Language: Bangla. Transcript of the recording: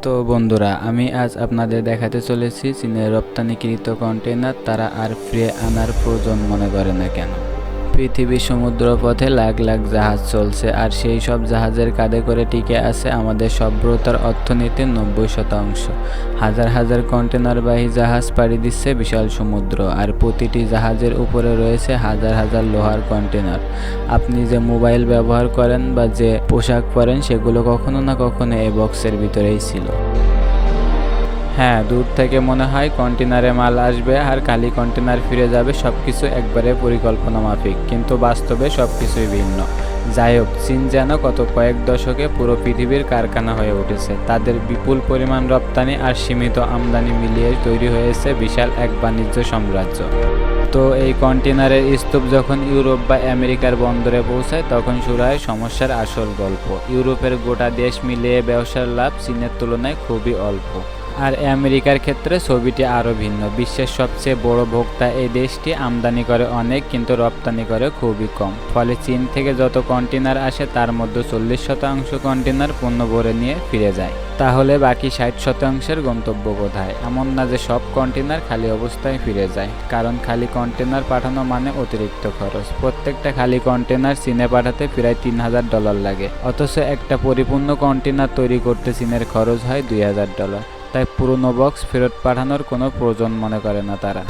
তো বন্ধুরা, আমি আজ আপনাদের দেখাতে চলেছি চীনের রপ্তানিকৃত কন্টেইনার তারা আর ফিরিয়ে আনার প্রয়োজন মনে করে না কেন। পৃথিবীর সমুদ্রপথে লাখ লাখ জাহাজ চলছে, আর সেই সব জাহাজের কাঁধে করে টিকে আছে আমাদের সভ্যতার অর্থনীতির 90%। হাজার হাজার কন্টেইনারবাহী জাহাজ পাড়ি দিচ্ছে বিশাল সমুদ্র, আর প্রতিটি জাহাজের উপরে রয়েছে হাজার হাজার লোহার কন্টেইনার। আপনি যে মোবাইল ব্যবহার করেন বা যে পোশাক পরেন, সেগুলো কখনো না কখনো এই বক্সের ভিতরেই ছিল। হ্যাঁ, দূর থেকে মনে হয় কন্টেনারে মাল আসবে আর খালি কন্টেনার ফিরে যাবে, সবকিছু একবারে পরিকল্পনা মাফিক, কিন্তু বাস্তবে সবকিছুই ভিন্ন। যাই হোক, চীন যেন গত কয়েক দশকে পুরো পৃথিবীর কারখানা হয়ে উঠেছে। তাদের বিপুল পরিমাণ রপ্তানি আর সীমিত আমদানি মিলিয়ে তৈরি হয়েছে বিশাল এক বাণিজ্য সাম্রাজ্য। তো এই কন্টেনারের স্তূপ যখন ইউরোপ বা আমেরিকার বন্দরে পৌঁছায়, তখন শুরু হয় সমস্যার আসল গল্প। ইউরোপের গোটা দেশ মিলিয়ে ব্যবসার লাভ চীনের তুলনায় খুবই অল্প, আর আমেরিকার ক্ষেত্রে ছবিটি আরও ভিন্ন। বিশ্বের সবচেয়ে বড় ভোক্তা এই দেশটি আমদানি করে অনেক, কিন্তু রপ্তানি করে খুবই কম। ফলে চীন থেকে যত কন্টেনার আসে তার মধ্যে 40% কন্টেনার পণ্য ভরে নিয়ে ফিরে যায়। তাহলে বাকি 60%-এর গন্তব্য কোথায়? এমন না যে সব কন্টেনার খালি অবস্থায় ফিরে যায়, কারণ খালি কন্টেনার পাঠানো মানে অতিরিক্ত খরচ। প্রত্যেকটা খালি কন্টেনার চীনে পাঠাতে প্রায় $3000 লাগে, অথচ একটা পরিপূর্ণ কন্টেনার তৈরি করতে চীনের খরচ হয় $2000। তাই পুরনো বক্স ফেরত পাঠানোর কোনো প্রয়োজন মনে করে না তারা।